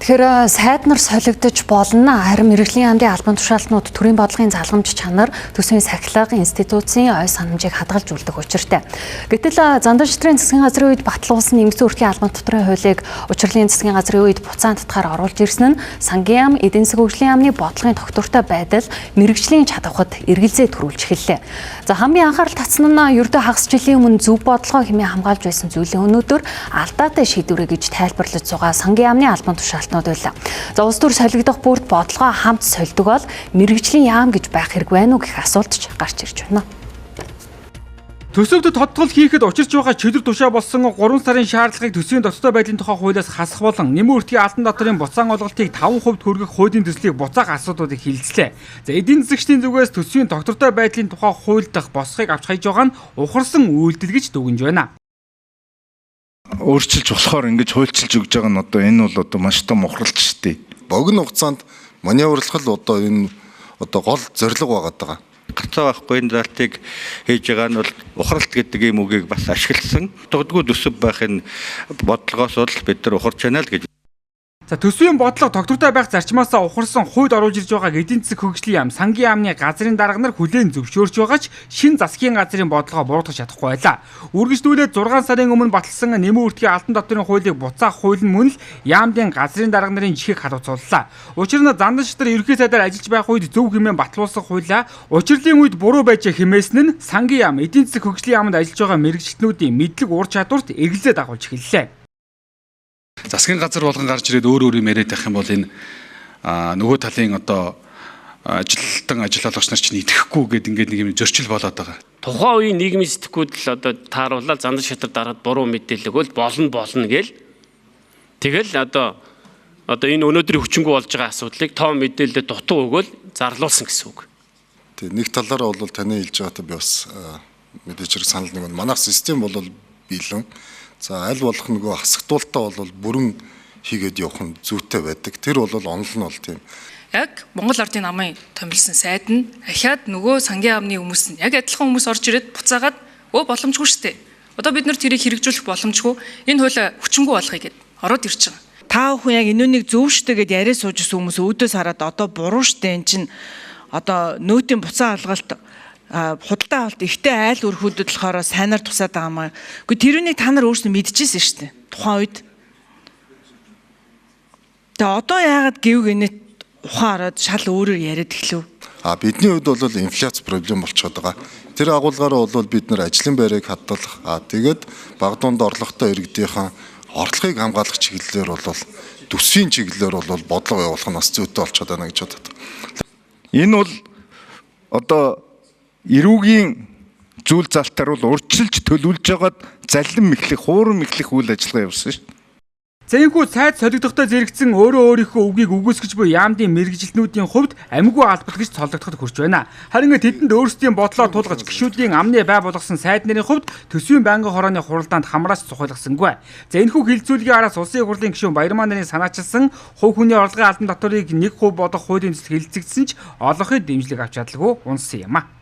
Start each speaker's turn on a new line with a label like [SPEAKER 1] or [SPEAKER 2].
[SPEAKER 1] Тэгэхээр сайд нар солигдож болно. Харин мэрэгжлийн яамны албан тушаалтнууд төрийн бодлогын залгамж чанар, төсвийн сахилга, институцийн ой санамжийг хадгалж үлдэх учиртай. Гэтэл Зандан шитрийн засгийн газрын үед батлуулсан нэмсэн өртгийн албан татварын хуулийг учрлын засгийн газрын үед буцаан татгаар оруулж ирсэн нь сангийн яам, эдийн засгийн хөгжлийн яамны бодлогын тогтвортой байдал мэрэгжлийн чадварт эргэлзээ төрүүлж эхэллээ. За хамгийн анхаарал татсан нь ердөө хагас жилийн өмнө зөв бодлогоо хэмээн хамгаалж байсан зүйлийн өнөөдөр алдаатай шийдвэрэ гэж тайлбарлаж байгаа сангийн яамны албан тушаалтнууд байлаа. За улс төр солигдох бүрт бодлогоо хамт сольдог бол мэрэгжлийн яам гэж байх хэрэг байна уу гэх асуулт ч гарч ирж байна.
[SPEAKER 2] Төсөвд тодтгол хийхэд учирч байгаа чөлөр тушаа болсон 3 сарын шаардлагыг төсвийн тогтвортой байдлын тухай хуулиас хасах болон нэмэн өртгийн албан татварын буцаан олголтыг 5% хүргэх хуулийн төслийг буцаах асуудлуудыг хилцлээ. За эдийн засгийн зүгээс төсвийн тогтвортой байдлын тухай хууль дахь босхийг авч хайж байгаа нь ухарсан үйлдэл гэж дүгнж байна.
[SPEAKER 3] Өөрчилж болохоор ингэж хуульчилж өгж байгаа нь одоо энэ бол одоо маш том ухралч шүү дээ.
[SPEAKER 4] Богино хугацаанд маневрлах л одоо энэ гол зорилго байгаад байгаа.
[SPEAKER 5] Гарцаа байхгүй энэ залтыг хийж байгаа нь бол ухралт гэдэг ийм үгийг бас ашигласан. Тогтгүй төсөв байхын бодлогоос бол бид нар ухарч байна л гэж.
[SPEAKER 2] За төсвийн бодлого тогтвортой байх зарчмаасаа ухарсан хууль оруулж ирж байгааг эдийн засгийн хөгжлийн яам, сангийн яамны газрын дарга нар хүлээн зөвшөөрч байгаа ч шинэ засгийн газрын бодлогоо буруутгах чадахгүй байлаа. Үргэлжлүүлээд 6 сарын өмнө баталсан нэмэн өртгийн албан татварын хуулийг буцаах хууль нь мөн л яамдын газрын дарга нарын чихийг халууцууллаа. Учир нь Зандан шитрийн ерөнхий сайдаар ажиллаж байх үед зөв хэмээн батлуулсан хуулиа учрлын үед буруу байж хэмээсэн нь сангийн яам, эдийн засгийн хөгжлийн яамд ажиллаж байгаа мэрэгчлэтнүүдийн мэдлэг ур чадварт эргэлзээ дагуулж эхэллээ.
[SPEAKER 6] Засгийн газар болгон гарч ирээд өөр юм яриад байх юм бол энэ нөгөө талын одоо ажилтан ажил олгогч нар чинь идэхгүй гэдэг ингээд нэг юм зөрчил болоод байгаа.
[SPEAKER 7] Тухайн үеийн нийгмийн сэтгүүд л одоо тааруулаад Зандан шатар дараад буруу мэдээлэл өгөөл болно гээл. Тэгэл одоо энэ өнөөдрийн хүчингү болж байгаа асуудлыг том мэдээлэлд дутуу өгөөл зарлуулсан гэсэн үг.
[SPEAKER 4] Тэг нэг талаараа бол таны хэлж байгаатай би бас мэдээж хэрэг санал нэг нь манайх систем бол биелэн. За аль болох нөгөө хасагдуултаа бол бүрэн хийгээд явах нь зүйтэй байдаг. Тэр бол онол нь бол тийм.
[SPEAKER 8] Яг Монгол Ардын намын томилсон сайд нь ахиад нөгөө сангийн яамны хүмүүс нь яг адилхан хүмүүс орж ирээд буцаагаад боломжгүй шүү дээ. Одоо бид нар тэрийг хэрэгжүүлэх боломжгүй. Энэ хууль хүчингү болгоё гэд ороод ирж байгаа.
[SPEAKER 9] Та бүхэн яг энүүнийг зөв штэ гэд яриа суужсэн хүмүүс өөдөөс хараад одоо буруу штэ эн чин одоо нөөтийн буцаан алгалт худалдаа авалт ихтэй айл өрхүүдэд болохоор сайнаар тусаад байгаа маа. Гэхдээ тэрүүнийг та нар өөрсдөө мэдчихсэн шүү дээ. Тухайн үед. Тэгээ одоо яагаад гів гэнэт ухаан ороод шал өөрөөр яриад эхлэв.
[SPEAKER 4] Бидний хувьд бол инфляц проблем болчиход байгаа. Тэр агуулгаараа бол бид нар ажлын байрыг хадгалах, тэгээд баг дунд орлоготой иргэдийнхэн орлогыг хамгаалах чиглэлээр бол төсвийн чиглэлээр бол бодлого явуулах нь бас зүйтэй болчиход байна гэж боддог.
[SPEAKER 3] Энэ бол одоо эрүүгийн зүйл залтаар бол урьдчилж төлөвлөж байгаад заллин мэхлэх, хууран мэхлэх үйл ажиллагаа явуулсан шүү дээ.
[SPEAKER 2] За энэхүү сайд солигдохдоо зэрэгцэн өөрийнхөө үгийг үгүйсгэж буй яамдын мэрэгжилтнүүдийн хувьд амьгүй албал гэж цологдоход хүрч байна. Харин тэдэнд өөрсдийн бодлоо тулгаж гишүүдийн амны бай болгосон сайд нарын хувьд төсвийн байнгын хорооны хуралдаанд хамраас цухайлгасангүй. За энэхүү хилцүүлгийн араас улсын хурлын гишүүн Баярмаа нарын санаачилсан хувь хүний орлогын албан татварыг 1% бодох хуулийн төсөл хилцэгдсэн ч олонхын дэмжлэг авч чадлагүй унсан юм а.